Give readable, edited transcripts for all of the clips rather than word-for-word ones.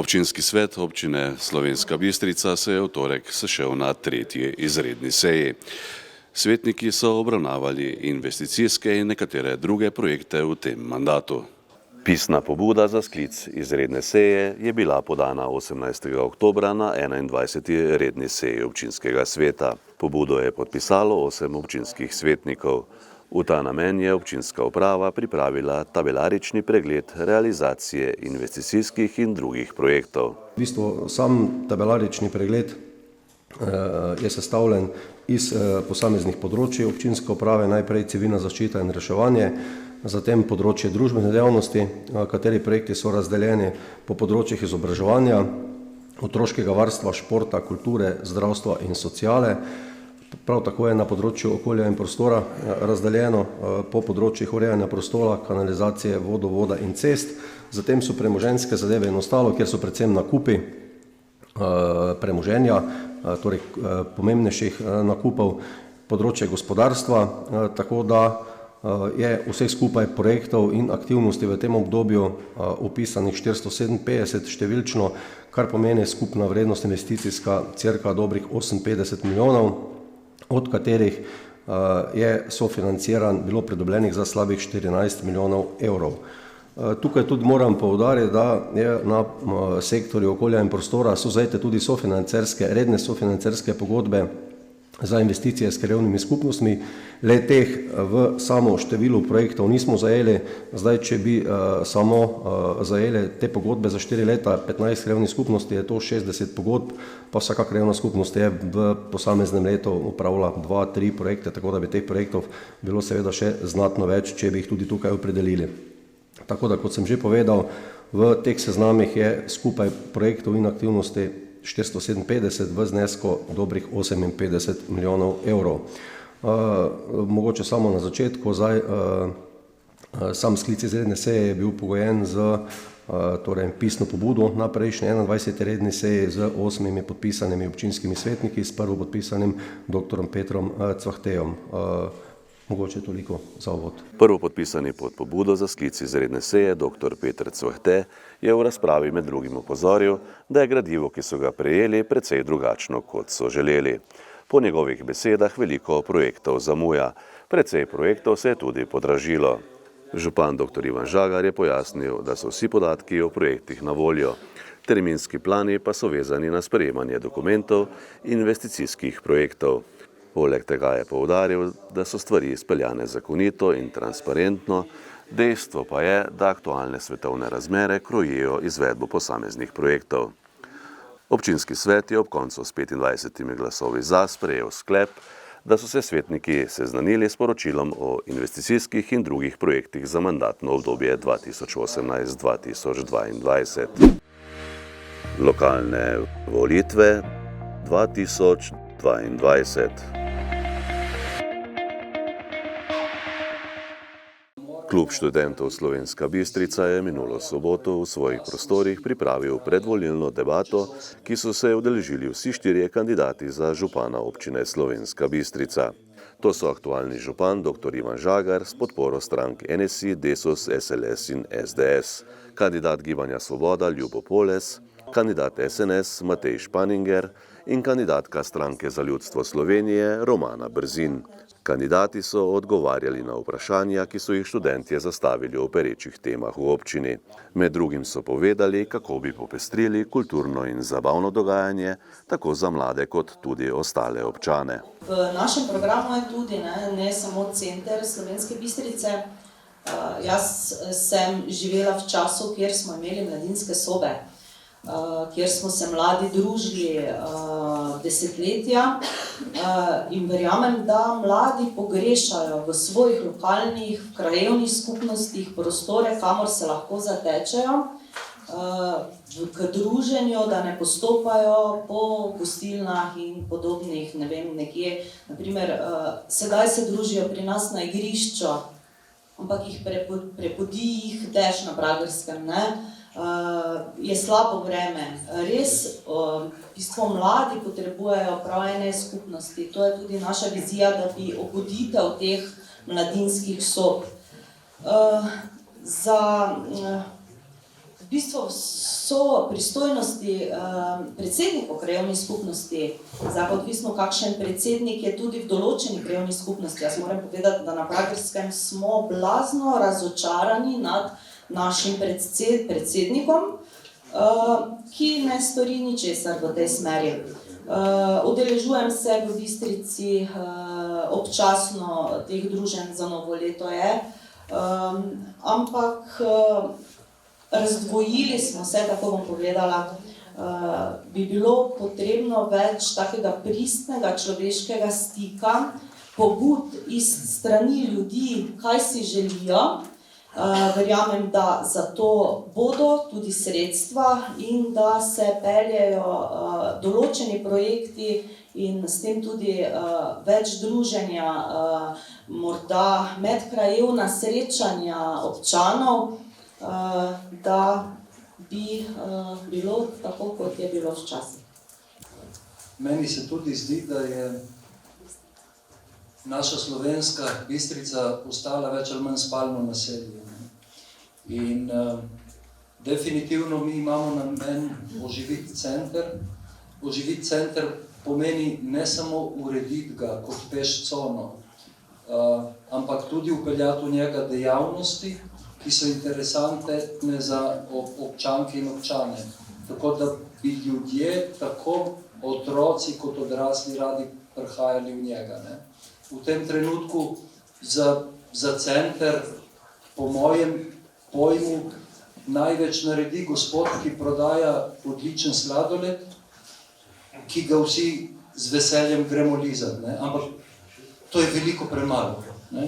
Občinski svet občine Slovenska Bistrica se je v torek sešel na 3. izredni seji. Svetniki so obravnavali investicijske in nekatere druge projekte v tem mandatu. Pisna pobuda za sklic izredne seje je bila podana 18. oktobra na 21. redni seji občinskega sveta. Pobudo je podpisalo 8 občinskih svetnikov. V ta namen je občinska uprava pripravila tabelarični pregled realizacije investicijskih in drugih projektov. V bistvu sam tabelarični pregled je sestavljen iz posameznih področij občinske uprave, najprej civilna zaščita in reševanje, zatem področje družbene dejavnosti, kateri projekti so razdeljeni po področjih izobraževanja, otroškega varstva, športa, kulture, zdravstva in sociale. Prav tako je na področju okolja in prostora razdeljeno po področjih urejanja prostora, kanalizacije, vodovoda in cest. Zatem so premoženjske zadeve in ostalo, kjer so predvsem nakupi premoženja, torej pomembnejših nakupov, področje gospodarstva, tako da je vseh skupaj projektov in aktivnosti v tem obdobju opisanih 457 številčno, kar pomeni skupna vrednost investicijska cirka dobrih 58 milijonov, od katerih je sofinanciran bilo pridobljenih za slabih 14 milijonov evrov. Tukaj tudi moram poudariti, da je na sektorju okolja in prostora so zajete tudi redne sofinancerske pogodbe za investicije s krajevnimi skupnostmi. Le teh v samo število projektov nismo zajeli. Zdaj, če bi samo zajeli te pogodbe za 4 leta, 15 krajevnih skupnosti, je to 60 pogodb, pa vsaka krajevna skupnost je v posameznem letu upravila 2-3 projekte, tako da bi teh projektov bilo seveda še znatno več, če bi jih tudi tukaj opredelili. Tako da, kot sem že povedal, v teh seznamih je skupaj projektov in aktivnosti 457 v znesku dobrih 58 milijonov evrov. Mogoče samo na začetku, sam sklic izredne seje je bil pogojen z pisno pobudo na prejšnji 21. redni seji z 8 podpisanimi občinskimi svetniki, s prvopodpisanim dr. Petrom Cvahtejem. Mogoče toliko za uvod. Prvopodpisani pod pobudo za sklic izredne seje dr. Peter Cvahte je v razpravi med drugim opozoril, da je gradivo, ki so ga prejeli, precej drugačno, kot so želeli. Po njegovih besedah veliko projektov zamuja. Precej projektov se je tudi podražilo. Župan dr. Ivan Žagar je pojasnil, da so vsi podatki o projektih na voljo. Terminski plani pa so vezani na sprejemanje dokumentov in investicijskih projektov. Poleg tega je poudaril, da so stvari izpeljane zakonito in transparentno, dejstvo pa je, da aktualne svetovne razmere krojijo izvedbo posameznih projektov. Občinski svet je ob koncu s 25 glasovi za sprejel sklep, da so se svetniki seznanili s poročilom o investicijskih in drugih projektih za mandatno obdobje 2018-2022. Lokalne volitve 2022. Klub študentov Slovenska Bistrica je minulo soboto v svojih prostorih pripravil predvolilno debato, ki so se udeležili vsi 4 kandidati za župana občine Slovenska Bistrica. To so aktualni župan dr. Ivan Žagar s podporo strank NSI, Desus, SLS in SDS, kandidat Gibanja Svoboda Ljubo Poles, kandidat SNS Matej Španinger in kandidatka Stranke za ljudstvo Slovenije Romana Brzin. Kandidati so odgovarjali na vprašanja, ki so jih študentje zastavili o perečih temah v občini. Med drugim so povedali, kako bi popestrili kulturno in zabavno dogajanje, tako za mlade kot tudi ostale občane. V našem programu je tudi ne samo center Slovenske Bistrice. Jaz sem živela v času, kjer smo imeli mladinske sobe, kjer smo se mladi družili desetletja in verjamem, da mladi pogrešajo v svojih lokalnih, krajevnih skupnostih prostore, kamor se lahko zatečejo k druženju, da ne postopajo po gostilnah in podobnih, ne vem, nekje. Naprimer, sedaj se družijo pri nas na igrišču, ampak jih prepodi jih dež na Pragerskem, je slabo vreme. Res, v bistvu mladi potrebujejo prav ene skupnosti. To je tudi naša vizija, da bi obuditev teh mladinskih sob. V bistvu so pristojnosti predsednikov krajevnih skupnosti, zdaj pa odvisno, kakšen predsednik je tudi v določeni krajevni skupnosti. Jaz moram povedati, da na Pragerskem smo blazno razočarani nad našim predsednikom, ki ne stori ničesar v tej smeri. Udeležujem se v Bistrici občasno teh druženj za novo leto ampak razdvojili smo se, tako bom povedala, bi bilo potrebno več takega pristnega človeškega stika, pobud iz strani ljudi, kaj si želijo. Verjamem, da za to bodo tudi sredstva in da se peljejo določeni projekti in s tem tudi več druženja, morda medkrajevna srečanja občanov, da bi bilo tako, kot je bilo včasih. Meni se tudi zdi, da je naša Slovenska Bistrica postala več ali manj spalno naselje. In definitivno mi imamo namen oživiti center. Oživiti center pomeni ne samo urediti ga kot pešcono, ampak tudi upeljati v njega dejavnosti, ki so interesantne za občanke in občane. Tako da bi ljudje, tako otroci kot odrasli, radi prihajali v njega. Ne? V tem trenutku za center, po mojem pojmu, največ naredi gospod, ki prodaja odličen sladoled, ki ga vsi z veseljem gremo lizati, ne? Ampak to je veliko premalo. Ne?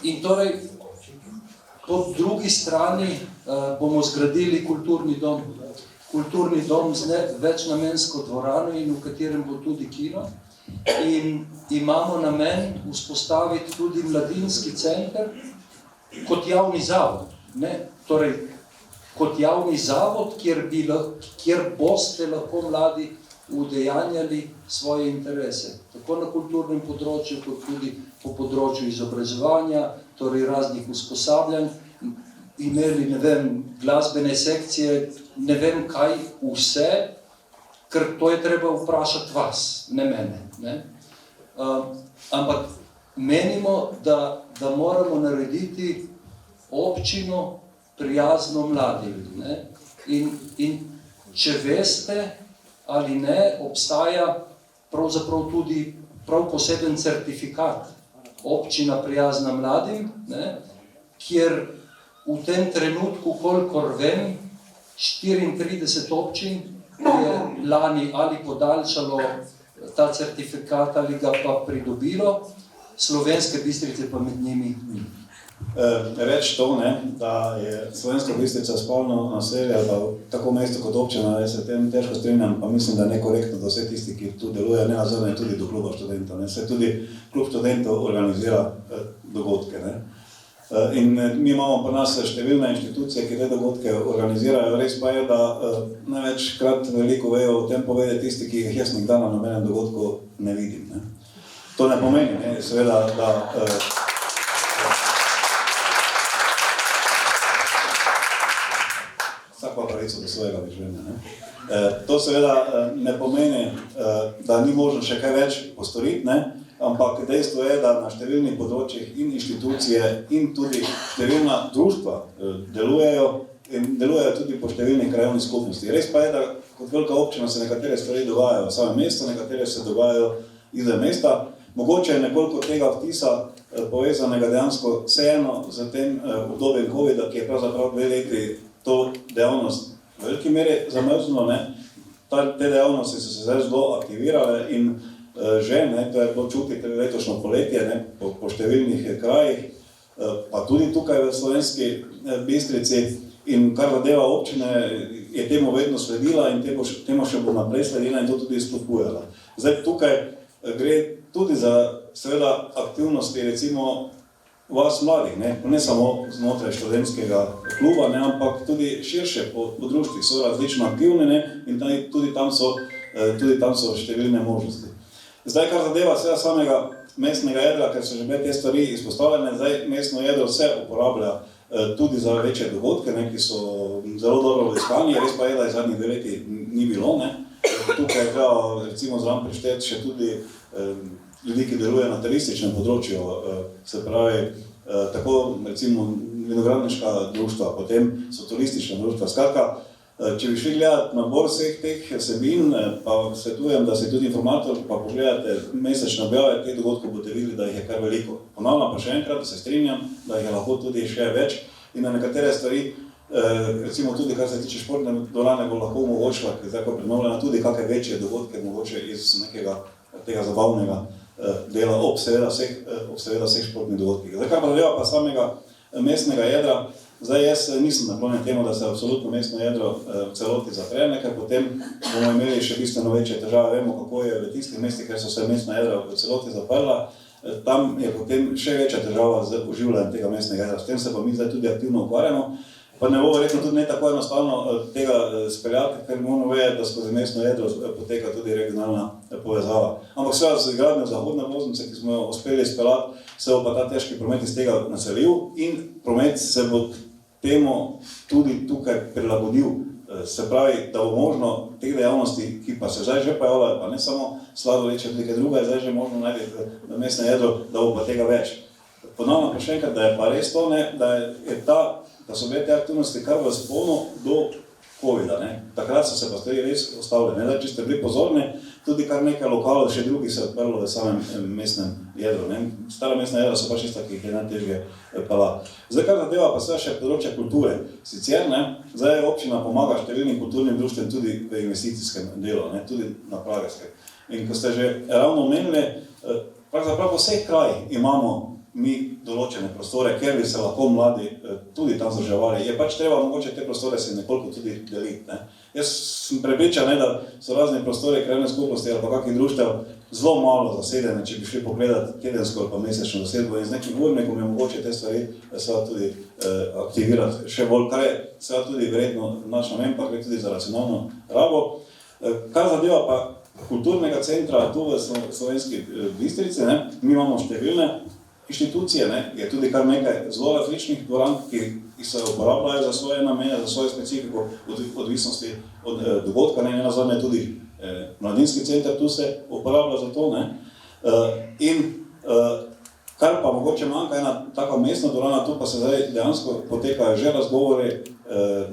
In torej, po drugi strani bomo zgradili kulturni dom. Kulturni dom z večnamensko dvorano in v katerem bo tudi kino. In imamo namen vzpostaviti tudi mladinski center kot javni zavod. Ne? Torej, kot javni zavod, kjer boste lahko mladi udejanjali svoje interese. Tako na kulturnem področju, kot tudi po področju izobraževanja, torej raznih usposabljanj, imeli, ne vem, glasbene sekcije, ne vem kaj vse, ker to je treba vprašati vas, ne mene. Ne? Ampak menimo, da moramo narediti občino prijazno mladim. Ne? In če veste ali ne, obstaja pravzaprav tudi prav poseben certifikat občina prijazna mladim, ne? Kjer v tem trenutku, kolikor vem, 34 občin je lani ali podaljšalo ta certifikat ali ga pa pridobilo, Slovenske Bistrice pa med njimi ni. Reči to, ne, da je Slovenska Bistrica spolno naselje, pa tako mesto kot občina, jaz se tem težko strinjam, pa mislim, da je nekorektno, da vse tisti, ki tu delujejo, ne nazorne tudi do kluba študentov. Se tudi klub študentov organizira dogodke. Ne. In mi imamo pri nas številne inštitucije, ki te dogodke organizirajo. Res pa je, da največkrat veliko vejo o tem povede tisti, ki jih jaz nikdar na nobenem dogodku ne vidim. Ne. To ne pomeni, ne, seveda, da vsak pa pravico do svojega življenja. Ne. To seveda ne pomeni, da ni možno še kaj več postoriti, ne. Ampak dejstvo je, da na številnih področjih in inštitucije in tudi številna društva delujejo in delujejo tudi po številnih krajevnih skupnosti. Res pa je, da kot velika občina se nekatere stvari dogajajo v samem mestu, nekatere se dogajajo izven mesta. Mogoče je nekoliko tega vtisa povezanega dejansko vseeno z tem obdobjem COVID-a, ki je pravzaprav 2 leti to dejavnost v veliki meri zamrznilo, ne. Te dejavnosti so se zdaj zelo aktivirale in že, ne, to je bilo čutiti letošnjo poletje, ne, po številnih krajih, pa tudi tukaj v Slovenski Bistrici, in kar zadeva občine je temu vedno sledila in temu še bo naprej sledila in to tudi spodbujala. Zdaj tukaj gre tudi za seveda aktivnosti recimo vas mladih, ne samo znotraj študentskega kluba, ne, ampak tudi širše po društvih so različno aktivni, ne, in tudi tam so številne možnosti. Zdaj, kar zadeva seveda samega mestnega jedra, ker so že te stvari izpostavljene, zdaj mestno jedro se uporablja tudi za večje dogodke, ne, ki so zelo dobro obiskani, res pa je, da je zadnjih 2 leti ni bilo. Ne. Tukaj je treba recimo zraven prišteti še tudi ljudi, ki delujejo na turističnem področju, se pravi tako recimo vinogradniška društva, potem so turistična društva. Skratka, če bi šli gledati nabor vseh teh vsebin, pa svetujem, da si tudi informator, pa pogledate mesečne objave teh dogodkov, boste videli, da jih je kar veliko. Ponavljam pa še enkrat, da se strinjam, da jih je lahko tudi še več in na nekatere stvari, recimo tudi kar se tiče športne dvorane, bo lahko omogočila, ker je tako prenovljena, tudi kakšne večje dogodke mogoče iz nekega tega zabavnega dela ob seveda vseh športnih dogodkih. Zdaj, kar pa zadeva pa samega mestnega jedra, zdaj jaz nisem naklonjen temu, da se absolutno mestno jedro v celoti zapre, ker potem bomo imeli še bistveno večje težave. Vemo, kako je v tistih mestih, ker so se mestna jedra v celoti zaprla, tam je potem še večja težava z oživljanjem tega mestnega jedra. S tem se pa mi zdaj tudi aktivno ukvarjamo. Pa ne bo verjetno tudi ne tako enostavno tega speljati, ker moramo vedeti, da skozi mestno jedro poteka tudi regionalna povezava. Ampak seveda z gradnjo zahodne obvoznice, ki smo jo uspeli speljati, se bo pa ta težki promet iz tega naselil in promet se bo temu tudi tukaj prilagodil. Se pravi, da bo možno teh dejavnosti, ki pa se zdaj že pojavljajo, pa ne samo sladoleče, tudi kaj druga je zdaj že možno najti na mestno jedro, da bo pa tega več. Ponavljam pa še enkrat, da je pa res to, da so bile te aktivnosti kar v vzponu do Covida. Takrat so se pa stvari res ustavile. Če ste bili pozorni, tudi kar nekaj lokalov, še drugih se je odprlo v samem mestnem jedru. Stara mestna jedra so pa čisto, ki jih je najtežje peljati. Zdaj, kar zadeva pa sve še področje kulture. Sicer, zdaj občina pomaga številnim kulturnim društvom tudi v investicijskem delu, tudi na Pragerskem. In ko ste že ravno omenili, pravzaprav po vseh krajih imamo mi določene prostore, kjer bi se lahko mladi tudi tam združevali. Je pač treba mogoče te prostore si nekoliko tudi deliti. Jaz sem prepričan, da so razni prostori krajevne skupnosti ali pa kakih društev zelo malo zasedene, če bi šli pogledati tedensko ali pa mesečno zasedbo in z nekim urnikom je mogoče te stvari seveda tudi aktivirati še bolj, kar je seveda tudi verjetno naš namen, pa gre tudi za racionalno rabo. Kar zadeva pa kulturnega centra tu v Slovenski Bistrici, mi imamo številne inštitucije, je tudi kar nekaj zelo različnih dvoran, ki se uporabljajo za svoje namene, za svojo specifiko, odvisnosti od dogodka, nenazadnje tudi mladinski center tu se uporablja za to. In kar pa mogoče manjka ena taka mestna dvorana, tu pa se zdaj dejansko potekajo že razgovori,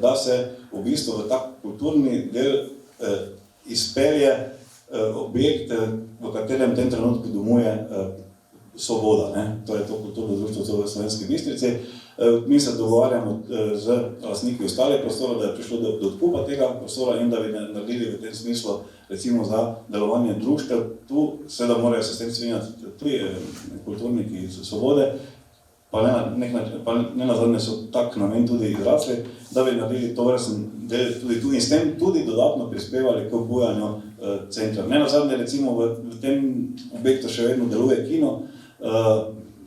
da se v bistvu v tak kulturni del izpelje objekt, v katerem v tem trenutku domuje Svoboda, to je to kulturno društvo v Slovenski Bistrici. Mi se dogovarjamo z lastniki ostalih prostorov, da je prišlo do odkupa tega prostora in da bi naredili v tem smislu recimo za delovanje društev. Tu seveda morajo se s tem strinjati tudi kulturniki iz Svobode, pa ne nazadnje so tak namen tudi izrasli, da bi naredili tovrsten del tudi tu in s tem tudi dodatno prispevali k obujanju centra. Ne nazadnje recimo v tem objektu še vedno deluje kino,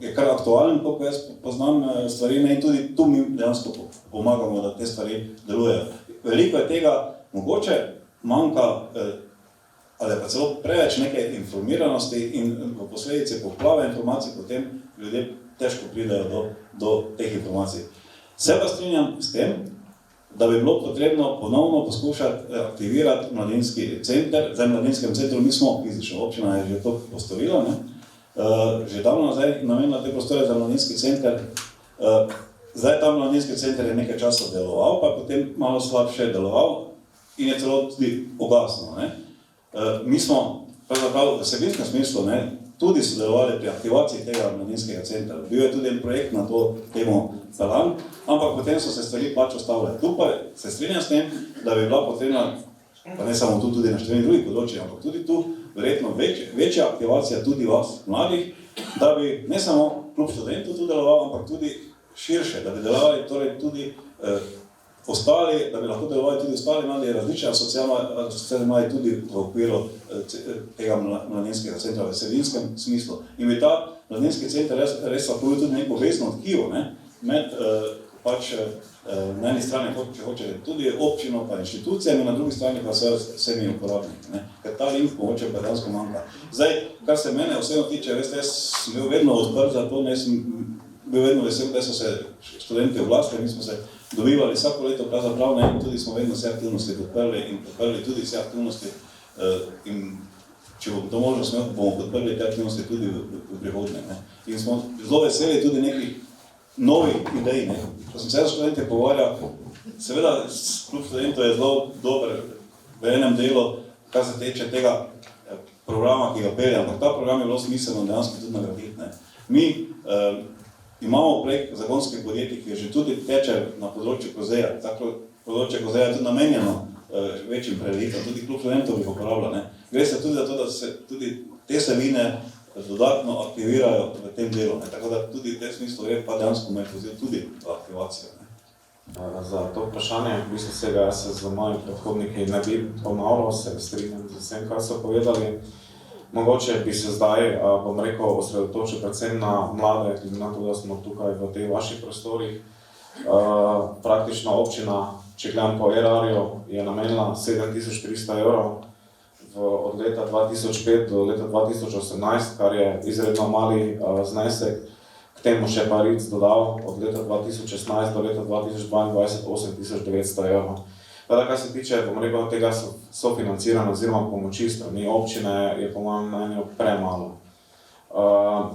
je kar aktualen, koliko jaz poznam stvari, in tudi tu mi dejansko pomagamo, da te stvari delujejo. Veliko je tega, mogoče manjka ali pa celo preveč neke informiranosti in v posledici poplave informacij potem ljudje težko pridejo do teh informacij. Se pa strinjam s tem, da bi bilo potrebno ponovno poskušati aktivirati mladinski center. Zdaj v mladinskem centru nismo fizično, občina je že to postorila, že davno nazaj namenila te prostore za mladinski center. Zdaj ta mladinski center je nekaj časa deloval, pa je potem malo slabše deloval in je celo tudi ugasnil. Mi smo pravzaprav v vsebinskem smislu tudi sodelovali pri aktivaciji tega mladinskega centra. Bil je tudi en projekt na to temo Zalan, ampak potem so se stvari pač ustavile. Tu pa se strinjam s tem, da bi bila potrebna, pa ne samo tu, tudi na številnih drugih področjih, ampak tudi tu verjetno večja aktivacija tudi vas, mladih, da bi ne samo klub študentov tu deloval, ampak tudi širše, da bi delovali torej tudi ostali, da bi lahko delovali tudi ostali mladi, različne asociacije mladi tudi v okviru tega mladinskega centra v vsebinskem smislu. In bi ta mladinski center res lahko bil tudi neko vezno tkivo med na eni strani, če hočete, tudi občino pa inštitucijami, na drugi strani pa vsemi uporabniki. Ker ta link mogoče pa dejansko manjka. Zdaj, kar se mene osebno tiče, jaz sem bil vedno odprt za to, bil vedno vesel, da so se študenti oglasili, mi smo se dobivali vsako leto pravzaprav, ne, in tudi smo vedno vse aktivnosti podprli tudi vse aktivnosti in če bomo to možno smel, bomo podprli te aktivnosti tudi v prihodnje. Ne. In smo zelo veseli tudi nekih novih idej. Ne. Ko sem se s študenti pogovarjal, seveda klub študentov je zelo dober v enem delu, kar se teče tega programa, ki ga pelje, ampak ta program je bilo smiselno dejansko tudi nagraditi. Ne. Mi imamo projekt zagonskih podjetij, ki že tudi teče na področju Kozeja. Tako področje Kozeja je tudi namenjeno večjim prireditvam, tudi klub študentov jih uporablja. Ne. Gre se tudi za to, da se tudi te vsebine dodatno aktivirajo v tem delu. Ne. Tako da tudi v tem smislu je pa dejansko me poziv tudi v aktivacijo. Ne. Za to vprašanje, v bistvu se z mojimi predhodniki ne bi ponavljal, se strinjam z vsem, kar so povedali. Mogoče bi se zdaj, bom rekel, osredotočil predvsem na mlade, glede na to, da smo tukaj v teh vaših prostorih. Praktično občina, če gledam po erarju, je namenila 7300 evrov od leta 2005 do leta 2018, kar je izredno mali znesek. K temu še pa RIC dodal od leta 2016 do leta 2022 8900 evrov. Kar se tiče, bom rekel, tega sofinanciranja oziroma pomoči strani občine, je po mojem mnenju premalo.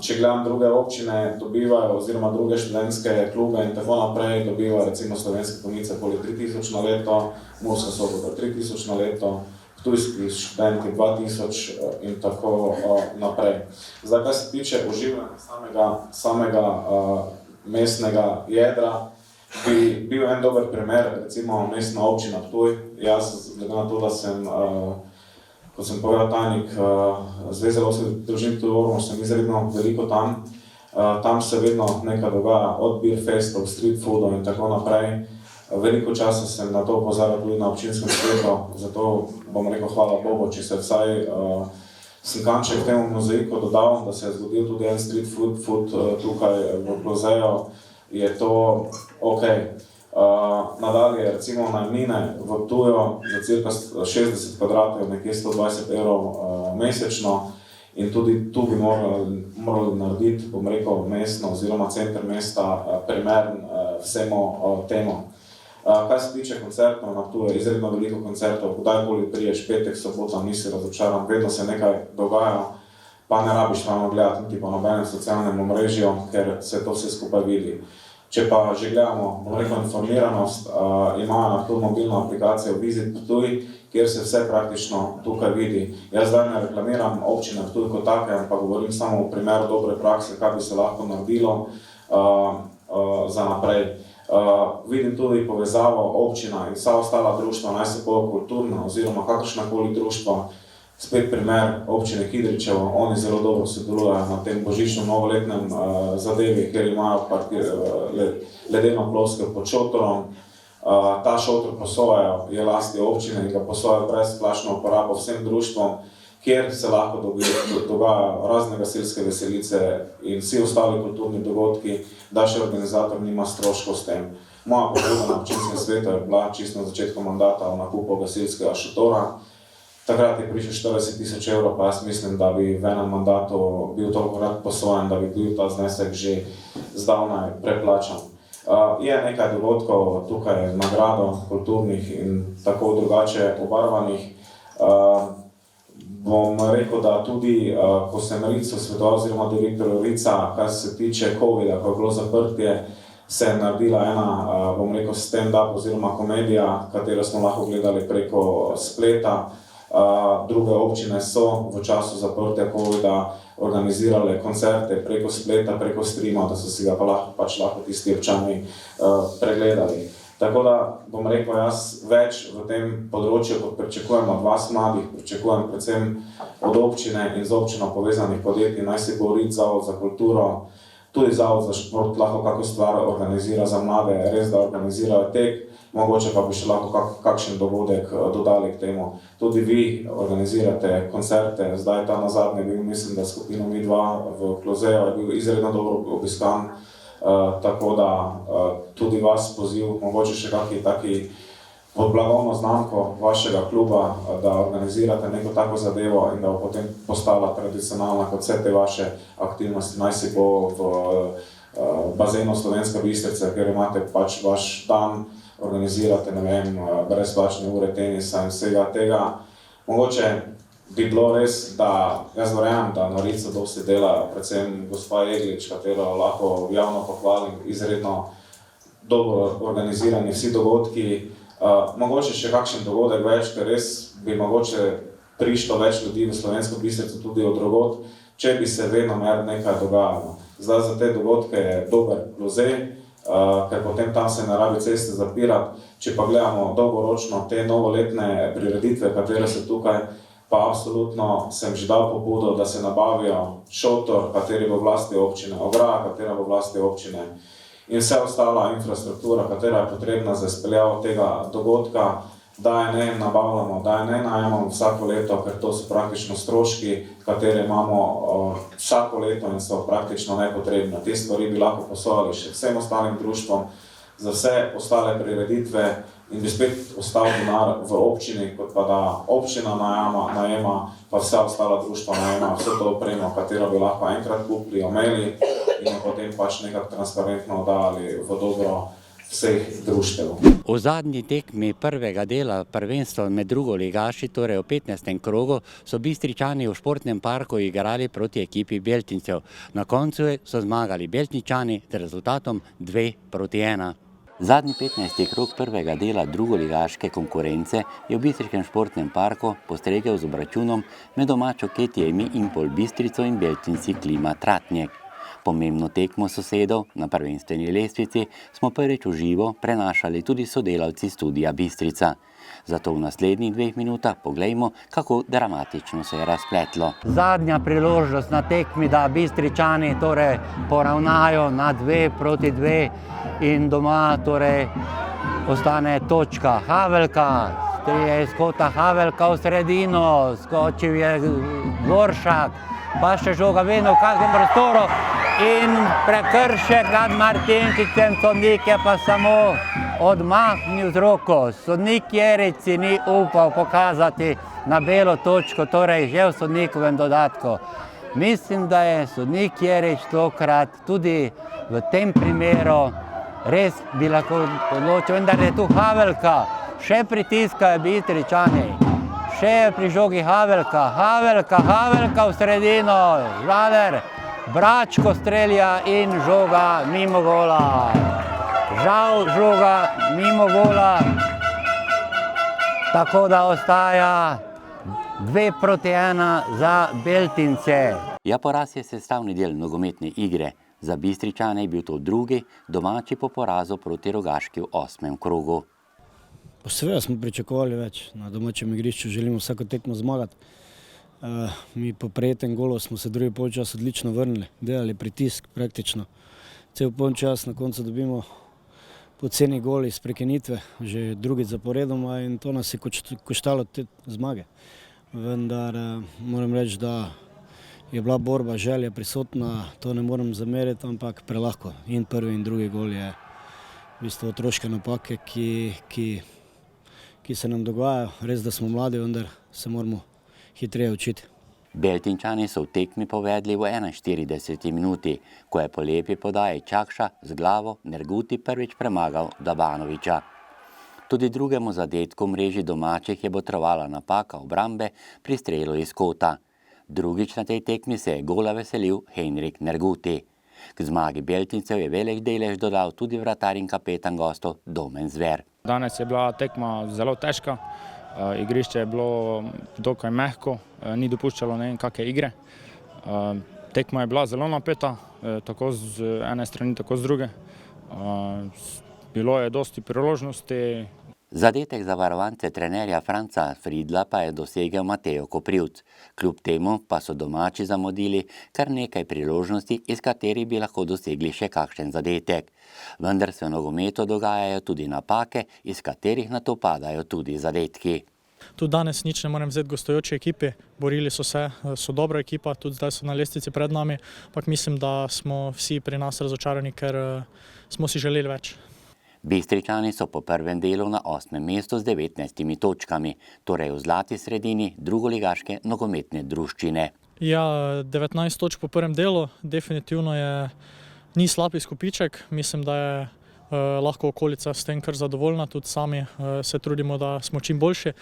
Če gledam druge občine, dobivajo oziroma druge študentske klube in tako naprej, dobivajo recimo Slovenske Konjice okoli 3000 na leto, Murska Sobota 3000 na leto, ptujski študenti 2000 in tako naprej. Zdaj, kar se tiče oživljanja samega mestnega jedra, bi bil en dober primer, recimo mestna občina Ptuj. Jaz, glede na to, da sem, kot sem povedal, tajnik Zveze lovskih družin Ptuj-Ormož, sem izredno veliko tam. Tam se vedno nekaj dogaja, od beer festov, street foodov in tako naprej. Veliko časa sem na to opozarjal tudi na občinskem svetu, zato bom rekel hvala Bogu, če se vsaj sem kanček temu mozaiku dodal, da se je zgodil tudi en street food tukaj v Kozeju, je to ok. Nadalje, recimo najemnine v Ptuju za cirka 60 kvadratov, nekje 120 evrov mesečno in tudi tu bi morali narediti, bom rekel, mestno oziroma center mesta primeren vsemu temu. Kar se tiče koncertov, na Ptuju je izredno veliko koncertov, kdajkoli priješ, petek, sobota, nisi razočaran, vedno se nekaj dogaja, pa ne rabiš ravno gledati niti po nobenem socialnem omrežju, ker se to vse skupaj vidi. Če pa že gledamo, bom rekel, informiranost, imajo na Ptuju mobilno aplikacijo Visit Ptuj, kjer se vse praktično tukaj vidi. Jaz zdaj ne reklamiram občine Ptuj kot take, ampak govorim samo o primeru dobre prakse, kaj bi se lahko naredilo za naprej. Vidim tudi povezavo občina in vsa ostala društva, naj se bojo kulturna oziroma kakršnakoli društva. Spet primer občine Kidričevo, oni zelo dobro sodelujejo na tem božično-novoletnem zadevi, kjer imajo ledeno ploskev pod šotorom. Ta šotor posojajo, je lasti občine in ga posojajo brezplačno uporabo vsem društvom, kjer se lahko dogajajo razne gasilske veselice in vsi ostali kulturni dogodki, da še organizator nima stroškov s tem. Moja pobuda na občinskem svetu je bila čisto na začetku mandata o nakupu gasilskega šotora. Takrat je prišel 40 000 evrov, pa jaz mislim, da bi v enem mandatu bil tolikokrat posojen, da bi bil ta znesek že zdavnaj preplačan. Je nekaj dogodkov tukaj, nagrado kulturnih in tako drugače obarvanih. Bom rekel, da tudi, ko sem RIC-u svetoval oziroma direktorju RIC-a, kar se tiče COVID-a, ko je bilo zaprtje, se je naredila ena, bom rekel, stand-up oziroma komedija, katero smo lahko gledali preko spleta. Druge občine so v času zaprtja COVID-a organizirale koncerte preko spleta, preko streama, da so si ga pač lahko tisti občani pregledali. Tako da bom rekel, jaz več v tem področju, kot pričakujem od vas mladih, pričakujem predvsem od občine in z občino povezanih podjetij, naj si bo RIC, Zavod za kulturo, tudi Zavod za šport lahko kako stvar organizira za mlade, res da organizirajo tek, mogoče pa bi še lahko kakšen dogodek dodali k temu. Tudi vi organizirate koncerte, zdaj ta nazadnje bil, mislim, da skupino Mi2 v Kozeju je bil izredno dobro obiskan, tako da tudi vas poziv, mogoče še kakšni taki pod blagovno znamko vašega kluba, da organizirate neko tako zadevo in da bo potem postala tradicionalna kot vse te vaše aktivnosti, naj si bo v bazenov Slovenska Bistrica, kjer imate pač vaš dan, organizirate, ne vem, brezplačne ure tenisa in vsega tega. Mogoče bi bilo res, da jaz verjamem, da Norico dosti dela, predvsem gospa Jeglič, katero lahko javno pohvalim, izredno dobro organizirani vsi dogodki. Mogoče še kakšen dogodek več, ker res bi mogoče prišlo več ljudi v Slovensko Bistrico tudi od drugod, če bi se venomer nekaj dogajalo. Zdaj za te dogodke je dober Lozej, ker potem tam se ne rabi ceste zapirati. Če pa gledamo dolgoročno te novoletne prireditve, katere so tukaj, pa absolutno sem že dal pobudo, da se nabavijo šotor, kateri bo v lasti občine, ograja, katera bo v lasti občine in vse ostala infrastruktura, katera je potrebna za izpeljavo tega dogodka, da je ne nabavljamo, da je ne najemamo vsako leto, ker to so praktično stroški, katere imamo vsako leto in so praktično nepotrebne. Te stvari bi lahko posojali še vsem ostalim društvom, za vse ostale prireditve in bi spet ostal denar v občini, kot pa da občina najema, pa vse ostala društva najema, vse to opremo, katero bi lahko enkrat kupili, omeli in jo potem pač nekako transparentno dali v dobro vseh društev. V zadnji tekmi prvega dela prvenstva med drugoligaši, torej v 15. krogu, so Bistričani v športnem parku igrali proti ekipi Beltincev. Na koncu so zmagali Beltinčani z rezultatom 2-1. Zadnji 15. krog prvega dela drugoligaške konkurence je v Bistriškem športnem parku postregel z obračunom med domačo Ketijami Impol Bistrico in Beltinci Klima Tratnjek. Pomembno tekmo sosedov na prvenstveni lestvici smo prvič v živo prenašali tudi sodelavci Studia Bistrica. Zato v naslednjih 2 minutah poglejmo, kako dramatično se je razpletlo. Zadnja priložnost na tekmi, da Bistričani torej poravnajo na 2-2 in doma torej ostane točka. Havelka, strije iz kota Havelka v sredino, skočil je Goršak, pa še žoga vedno v kakšnem prostoru in prekršek nad Martinčičem, sodnik je pa samo odmahnil z roko. Sodnik Jerič si ni upal pokazati na belo točko, torej že v sodnikovem dodatku. Mislim, da je sodnik Jerič tokrat tudi v tem primeru res bi lahko odločil, vendar je tu Havelka, še pritiskajo Bistričani, še pri žogi Havelka v sredino, Žaler, Bračko strelja in žoga mimo gola. Žal žoga mimo gola, tako da ostaja 2-1 za Beltince. Ja, poraz je sestavni del nogometne igre. Za Bistričane je bil to drugi, domači po porazu proti Rogaški v 8. krogu. Seveda smo pričakovali več. Na domačem igrišču želimo vsako tekmo zmagati. Mi po prejetem golu smo se drugi polčas odlično vrnili, delali pritisk praktično. Cel polčas na koncu dobimo poceni gol iz prekinitve, že drugič zaporedoma in to nas je koštalo te zmage. Vendar moram reči, da je bila borba, želja prisotna, to ne moram zameriti, ampak prelahko. In prvi in drugi gol je v bistvu otroške napake, ki se nam dogajajo. Res, da smo mladi, vendar se moramo hitreje učiti. Beltinčani so v tekmi povedli v 41. minuti, ko je po lepi podaji Čakša z glavo Nerguti prvič premagal Dabanoviča. Tudi drugemu zadetku v mreži domačih je botrovala napaka obrambe pri strelu iz kota. Drugič na tej tekmi se je gola veselil Henrik Nerguti. K zmagi Beltincev je velik delež dodal tudi vratar in kapetan gostov Domen Zver. Danes je bila tekma zelo težka. Igrišče je bilo dokaj mehko, ni dopuščalo ne vem kakšne igre. Tekma je bila zelo napeta, tako z ene strani, tako z druge. Bilo je dosti priložnosti. Zadetek za varovance trenerja Franca Fridla pa je dosegel Mateo Koprivc. Kljub temu pa so domači zamudili kar nekaj priložnosti, iz katerih bi lahko dosegli še kakšen zadetek. Vendar se v nogometu dogajajo tudi napake, iz katerih nato padajo tudi zadetki. Tudi danes nič ne morem vzeti gostujoči ekipi, borili so se, so dobra ekipa, tudi zdaj so na lestvici pred nami, ampak mislim, da smo vsi pri nas razočarani, ker smo si želeli več. Bistričani so po prvem delu na 8. mestu z 19 točkami, torej v zlati sredini drugoligaške nogometne druščine. Ja, 19 točk po prvem delu, definitivno je ni slab izkupiček, mislim, da je lahko okolica s tem kar zadovoljna, tudi sami se trudimo, da smo čim boljši.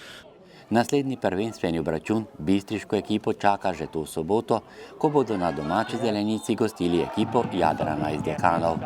Naslednji prvenstveni obračun bistriško ekipo čaka že to soboto, ko bodo na domači zelenici gostili ekipo Jadrana iz Dekanov.